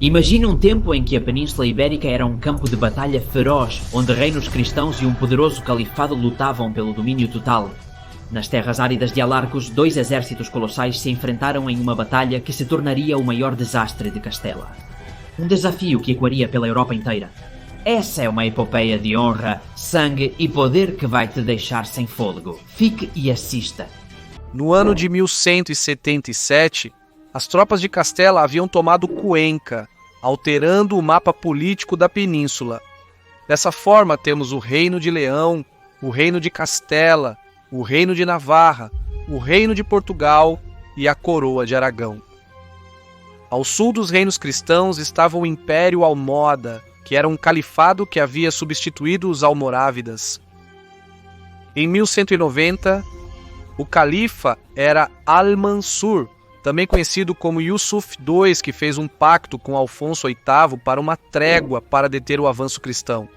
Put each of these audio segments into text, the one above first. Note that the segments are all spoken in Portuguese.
Imagine um tempo em que a Península Ibérica era um campo de batalha feroz, onde reinos cristãos e um poderoso califado lutavam pelo domínio total. Nas terras áridas de Alarcos, dois exércitos colossais se enfrentaram em uma batalha que se tornaria o maior desastre de Castela. Um desafio que ecoaria pela Europa inteira. Essa é uma epopeia de honra, sangue e poder que vai te deixar sem fôlego. Fique e assista. No ano de 1177, as tropas de Castela haviam tomado Cuenca, alterando o mapa político da península. Dessa forma, temos o Reino de Leão, o Reino de Castela, o Reino de Navarra, o Reino de Portugal e a Coroa de Aragão. Ao sul dos reinos cristãos estava o Império Almohada, que era um califado que havia substituído os almorávidas. Em 1190, o califa era Al-Mansur, também conhecido como Yusuf II, que fez um pacto com Alfonso VIII para uma trégua para deter o avanço cristão.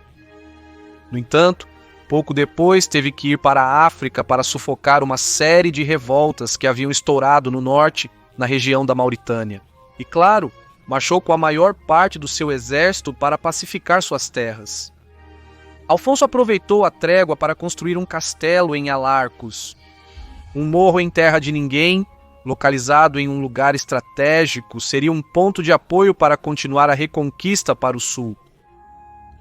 No entanto, pouco depois teve que ir para a África para sufocar uma série de revoltas que haviam estourado no norte, na região da Mauritânia. E claro, marchou com a maior parte do seu exército para pacificar suas terras. Alfonso aproveitou a trégua para construir um castelo em Alarcos, um morro em terra de ninguém, localizado em um lugar estratégico, seria um ponto de apoio para continuar a reconquista para o sul.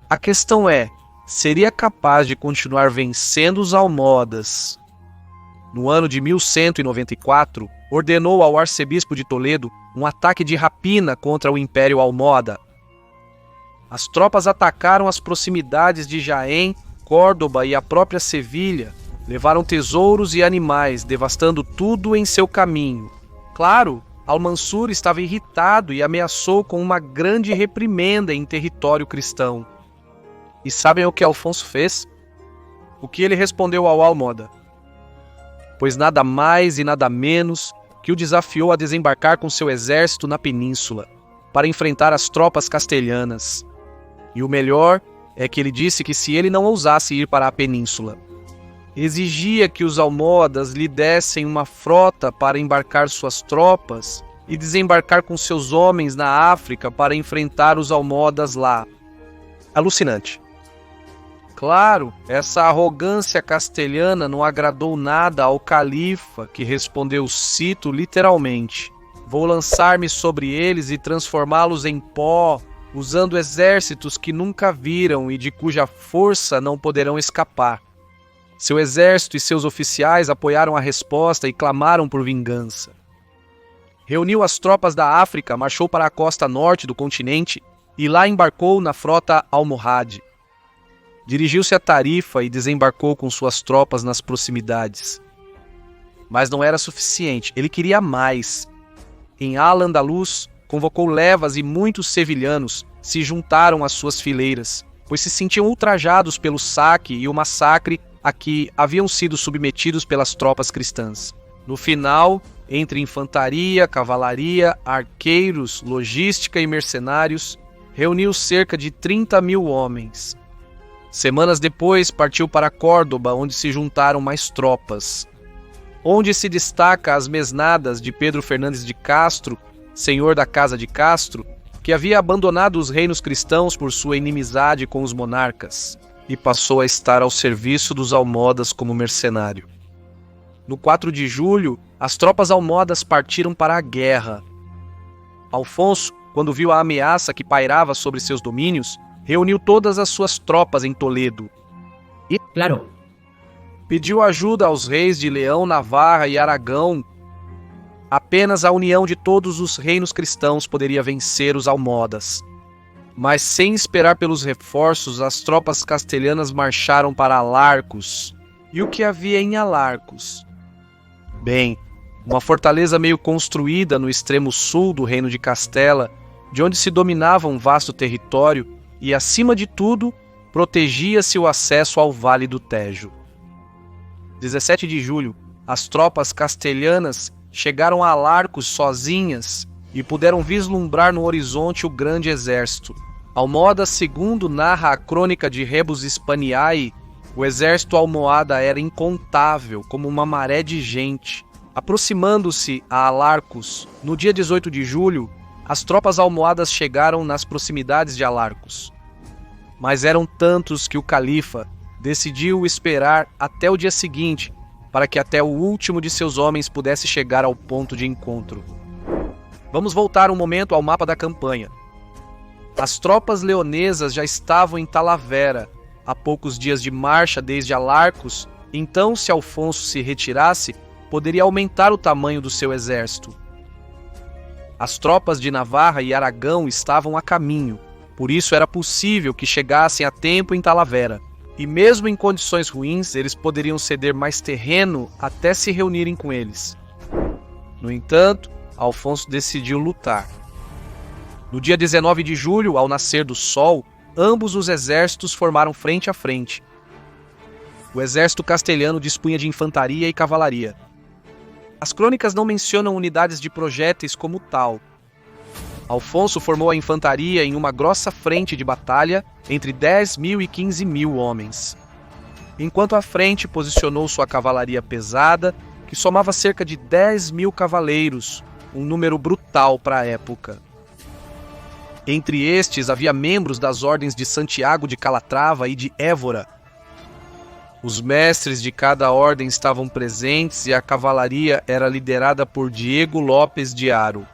A questão é, seria capaz de continuar vencendo os almohadas? No ano de 1194, ordenou ao arcebispo de Toledo um ataque de rapina contra o Império Almohada. As tropas atacaram as proximidades de Jaén, Córdoba e a própria Sevilha, levaram tesouros e animais, devastando tudo em seu caminho. Claro, Al-Mansur estava irritado e ameaçou com uma grande reprimenda em território cristão. E sabem o que Alfonso fez? O que ele respondeu ao Almohada? Pois nada mais e nada menos que o desafiou a desembarcar com seu exército na península, para enfrentar as tropas castelhanas. E o melhor é que ele disse que se ele não ousasse ir para a península, exigia que os almohadas lhe dessem uma frota para embarcar suas tropas e desembarcar com seus homens na África para enfrentar os almohadas lá. Alucinante. Claro, essa arrogância castelhana não agradou nada ao califa, que respondeu, cito literalmente: "Vou lançar-me sobre eles e transformá-los em pó, usando exércitos que nunca viram e de cuja força não poderão escapar." Seu exército e seus oficiais apoiaram a resposta e clamaram por vingança. Reuniu as tropas da África, marchou para a costa norte do continente e lá embarcou na frota almohade. Dirigiu-se a Tarifa e desembarcou com suas tropas nas proximidades. Mas não era suficiente, ele queria mais. Em Al-Andalus, convocou levas e muitos sevilhanos se juntaram às suas fileiras, pois se sentiam ultrajados pelo saque e o massacre a que haviam sido submetidos pelas tropas cristãs. No final, entre infantaria, cavalaria, arqueiros, logística e mercenários, reuniu cerca de 30.000 homens. Semanas depois, partiu para Córdoba, onde se juntaram mais tropas. Onde se destaca as mesnadas de Pedro Fernandes de Castro, senhor da Casa de Castro, que havia abandonado os reinos cristãos por sua inimizade com os monarcas e passou a estar ao serviço dos almohadas como mercenário. No 4 de julho, as tropas almohadas partiram para a guerra. Alfonso, quando viu a ameaça que pairava sobre seus domínios, reuniu todas as suas tropas em Toledo e, Claro. pediu ajuda aos reis de Leão, Navarra e Aragão. Apenas a união de todos os reinos cristãos poderia vencer os almohadas. Mas sem esperar pelos reforços, as tropas castelhanas marcharam para Alarcos. E o que havia em Alarcos? Bem, uma fortaleza meio construída no extremo sul do reino de Castela, de onde se dominava um vasto território e, acima de tudo, protegia-se o acesso ao Vale do Tejo. 17 de julho, as tropas castelhanas chegaram a Alarcos sozinhas e puderam vislumbrar no horizonte o grande exército. Almohada II narra a crônica de Rebus Hispaniae. O exército almohada era incontável, como uma maré de gente. Aproximando-se a Alarcos, no dia 18 de julho, as tropas almohadas chegaram nas proximidades de Alarcos. Mas eram tantos que o califa decidiu esperar até o dia seguinte para que até o último de seus homens pudesse chegar ao ponto de encontro. Vamos voltar um momento ao mapa da campanha. As tropas leonesas já estavam em Talavera, a poucos dias de marcha desde Alarcos, então se Alfonso se retirasse, poderia aumentar o tamanho do seu exército. As tropas de Navarra e Aragão estavam a caminho, por isso era possível que chegassem a tempo em Talavera. E mesmo em condições ruins, eles poderiam ceder mais terreno até se reunirem com eles. No entanto, Alfonso decidiu lutar. No dia 19 de julho, ao nascer do sol, ambos os exércitos formaram frente a frente. O exército castelhano dispunha de infantaria e cavalaria. As crônicas não mencionam unidades de projéteis como tal. Alfonso formou a infantaria em uma grossa frente de batalha entre 10.000 e 15.000 homens, enquanto à frente posicionou sua cavalaria pesada, que somava cerca de 10.000 cavaleiros, um número brutal para a época. Entre estes havia membros das ordens de Santiago de Calatrava e de Évora. Os mestres de cada ordem estavam presentes e a cavalaria era liderada por Diego Lopes de Haro.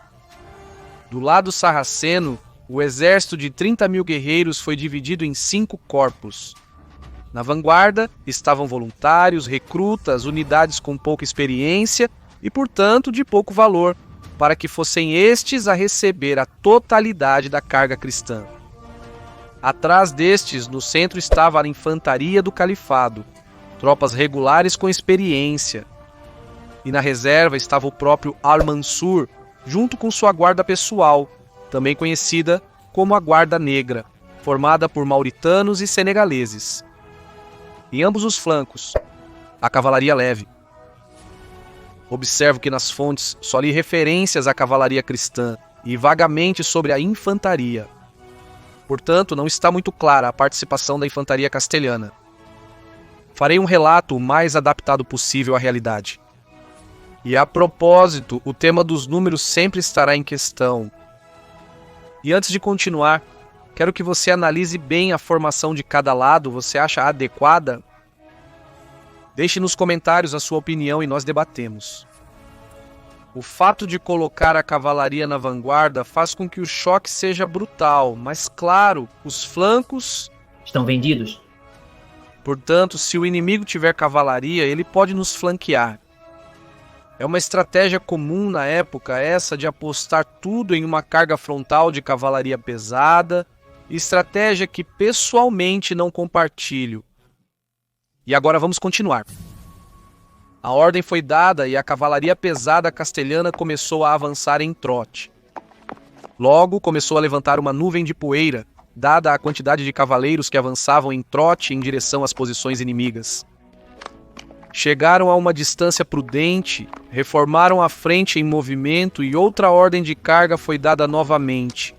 Do lado sarraceno, o exército de 30.000 guerreiros foi dividido em 5 corpos. Na vanguarda estavam voluntários, recrutas, unidades com pouca experiência e, portanto, de pouco valor, para que fossem estes a receber a totalidade da carga cristã. Atrás destes, no centro, estava a infantaria do califado, tropas regulares com experiência. E na reserva estava o próprio Al-Mansur, junto com sua guarda pessoal, também conhecida como a Guarda Negra, formada por mauritanos e senegaleses. Em ambos os flancos, a cavalaria leve. Observo que nas fontes só li referências à cavalaria cristã e vagamente sobre a infantaria. Portanto, não está muito clara a participação da infantaria castelhana. Farei um relato o mais adaptado possível à realidade. E a propósito, o tema dos números sempre estará em questão. E antes de continuar, quero que você analise bem a formação de cada lado. Você acha adequada? Deixe nos comentários a sua opinião e nós debatemos. O fato de colocar a cavalaria na vanguarda faz com que o choque seja brutal, mas claro, os flancos Estão vendidos? Portanto, se o inimigo tiver cavalaria, ele pode nos flanquear. É uma estratégia comum na época essa de apostar tudo em uma carga frontal de cavalaria pesada, estratégia que pessoalmente não compartilho. E agora vamos continuar. A ordem foi dada e a cavalaria pesada castelhana começou a avançar em trote. Logo começou a levantar uma nuvem de poeira, dada a quantidade de cavaleiros que avançavam em trote em direção às posições inimigas. Chegaram a uma distância prudente, reformaram a frente em movimento e outra ordem de carga foi dada novamente.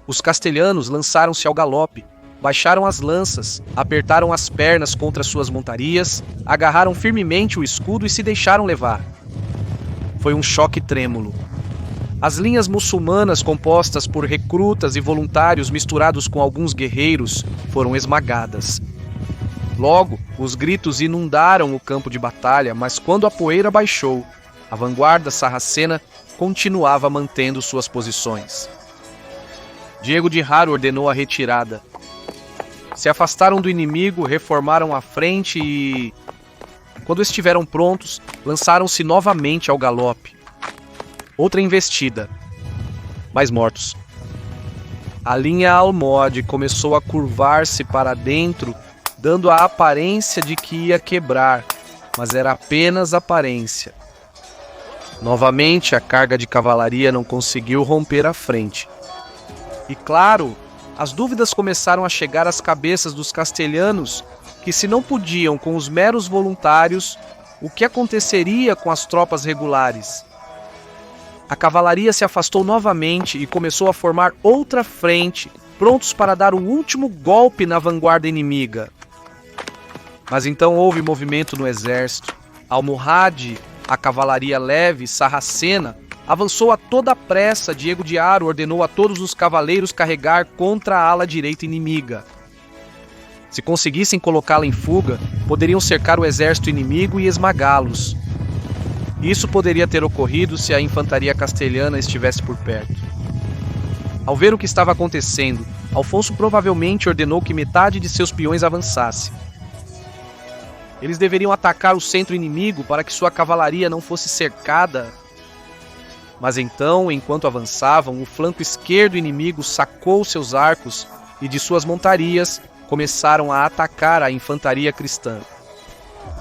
Os castelhanos lançaram-se ao galope, baixaram as lanças, apertaram as pernas contra suas montarias, agarraram firmemente o escudo e se deixaram levar. Foi um choque trêmulo. As linhas muçulmanas, compostas por recrutas e voluntários misturados com alguns guerreiros, foram esmagadas. Logo, os gritos inundaram o campo de batalha, mas quando a poeira baixou, a vanguarda sarracena continuava mantendo suas posições. Diego de Haro ordenou a retirada. Se afastaram do inimigo, reformaram a frente e, quando estiveram prontos, lançaram-se novamente ao galope. Outra investida. Mais mortos. A linha almohade começou a curvar-se para dentro, dando a aparência de que ia quebrar, mas era apenas aparência. Novamente, a carga de cavalaria não conseguiu romper a frente. E claro, as dúvidas começaram a chegar às cabeças dos castelhanos, que se não podiam com os meros voluntários, o que aconteceria com as tropas regulares? A cavalaria se afastou novamente e começou a formar outra frente, prontos para dar o último golpe na vanguarda inimiga. Mas então houve movimento no exército. Almohade, a cavalaria leve sarracena, avançou a toda pressa. Diego de Haro ordenou a todos os cavaleiros carregar contra a ala direita inimiga. Se conseguissem colocá-la em fuga, poderiam cercar o exército inimigo e esmagá-los. Isso poderia ter ocorrido se a infantaria castelhana estivesse por perto. Ao ver o que estava acontecendo, Alfonso provavelmente ordenou que metade de seus peões avançasse. Eles deveriam atacar o centro inimigo para que sua cavalaria não fosse cercada. Mas então, enquanto avançavam, o flanco esquerdo inimigo sacou seus arcos e de suas montarias começaram a atacar a infantaria cristã.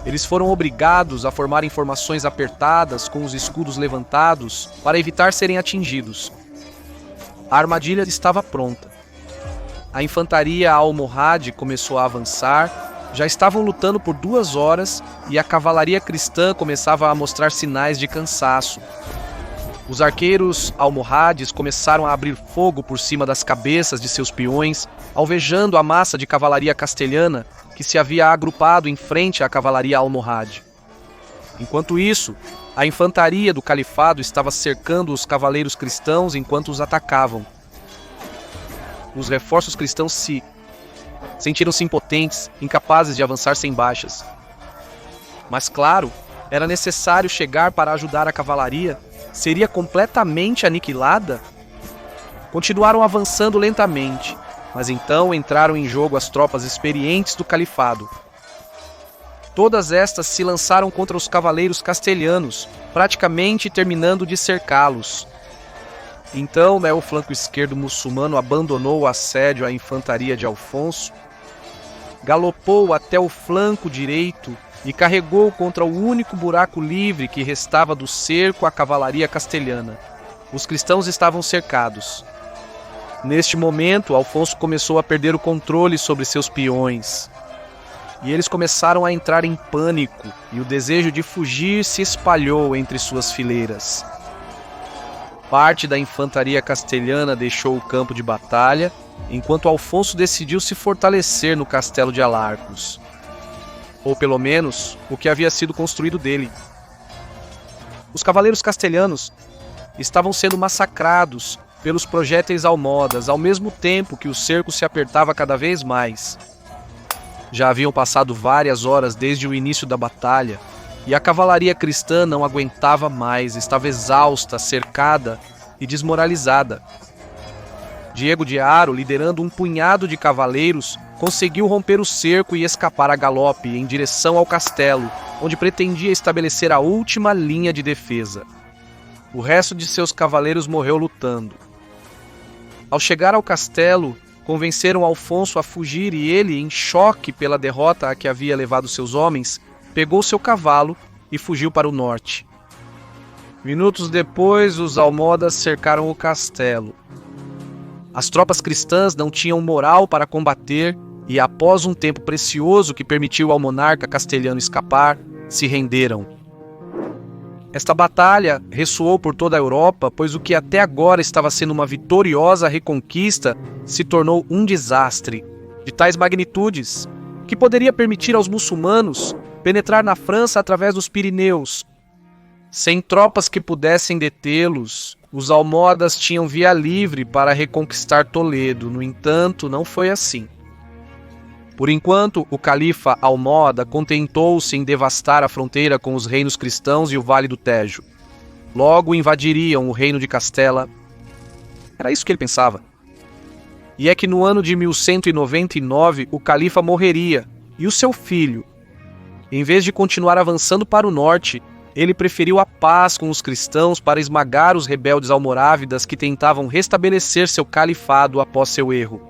Eles foram obrigados a formar formações apertadas com os escudos levantados para evitar serem atingidos. A armadilha estava pronta. A infantaria almohade começou a avançar, já estavam lutando por 2 horas e a cavalaria cristã começava a mostrar sinais de cansaço. Os arqueiros almohades começaram a abrir fogo por cima das cabeças de seus peões, alvejando a massa de cavalaria castelhana que se havia agrupado em frente à cavalaria almohade. Enquanto isso, a infantaria do califado estava cercando os cavaleiros cristãos enquanto os atacavam. Os reforços cristãos sentiram-se impotentes, incapazes de avançar sem baixas. Mas claro, era necessário chegar para ajudar a cavalaria. Seria completamente aniquilada? Continuaram avançando lentamente, mas então entraram em jogo as tropas experientes do califado. Todas estas se lançaram contra os cavaleiros castelhanos, praticamente terminando de cercá-los. Então, o flanco esquerdo muçulmano abandonou o assédio à infantaria de Alfonso, galopou até o flanco direito e carregou contra o único buraco livre que restava do cerco a cavalaria castelhana. Os cristãos estavam cercados. Neste momento, Alfonso começou a perder o controle sobre seus peões. E eles começaram a entrar em pânico, e o desejo de fugir se espalhou entre suas fileiras. Parte da infantaria castelhana deixou o campo de batalha, enquanto Alfonso decidiu se fortalecer no castelo de Alarcos. Ou pelo menos, o que havia sido construído dele. Os cavaleiros castelhanos estavam sendo massacrados pelos projéteis almodas, ao mesmo tempo que o cerco se apertava cada vez mais. Já haviam passado várias horas desde o início da batalha, e a cavalaria cristã não aguentava mais, estava exausta, cercada e desmoralizada. Diego de Haro, liderando um punhado de cavaleiros, conseguiu romper o cerco e escapar a galope em direção ao castelo, onde pretendia estabelecer a última linha de defesa. O resto de seus cavaleiros morreu lutando. Ao chegar ao castelo, convenceram Alfonso a fugir e ele, em choque pela derrota a que havia levado seus homens, pegou seu cavalo e fugiu para o norte. Minutos depois, os almodas cercaram o castelo. As tropas cristãs não tinham moral para combater e, após um tempo precioso que permitiu ao monarca castelhano escapar, se renderam. Esta batalha ressoou por toda a Europa, pois o que até agora estava sendo uma vitoriosa reconquista se tornou um desastre de tais magnitudes que poderia permitir aos muçulmanos penetrar na França através dos Pirineus. Sem tropas que pudessem detê-los, os almohadas tinham via livre para reconquistar Toledo. No entanto, não foi assim. Por enquanto, o califa almohada contentou-se em devastar a fronteira com os reinos cristãos e o Vale do Tejo. Logo invadiriam o reino de Castela. Era isso que ele pensava. E é que no ano de 1199 o califa morreria, e o seu filho, em vez de continuar avançando para o norte, ele preferiu a paz com os cristãos para esmagar os rebeldes almorávidas que tentavam restabelecer seu califado após seu erro.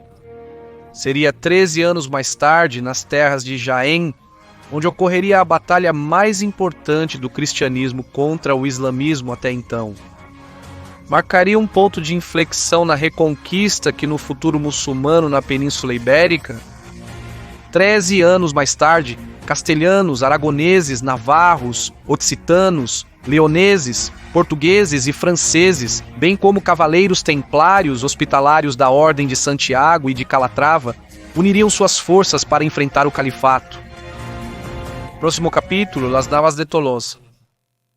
Seria 13 anos mais tarde, nas terras de Jaén, onde ocorreria a batalha mais importante do cristianismo contra o islamismo até então. Marcaria um ponto de inflexão na reconquista que no futuro muçulmano na Península Ibérica. 13 anos mais tarde, castelhanos, aragoneses, navarros, occitanos, leoneses, portugueses e franceses, bem como cavaleiros templários hospitalários da Ordem de Santiago e de Calatrava, uniriam suas forças para enfrentar o califato. Próximo capítulo, Las Navas de Tolosa.